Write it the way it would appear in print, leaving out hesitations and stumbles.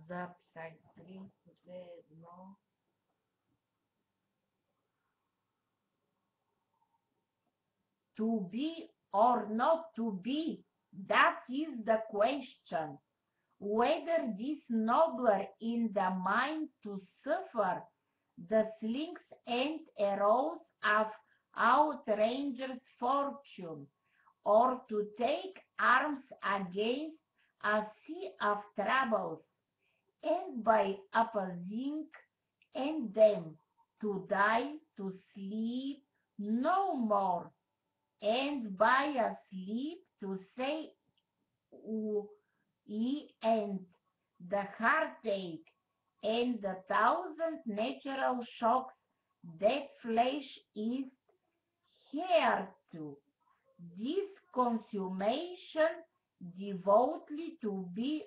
Записай 3, 2, 1. To be or not to be, that is the question. Whether this nobler in the mind to suffer the slings and arrows of outrageous fortune, or to take arms against a sea of troubles, and by opposing and them to die, to sleep no more, and by a sleep to say ye and the heartache and the thousand natural shocks that flesh is here to. This consummation devoutly to be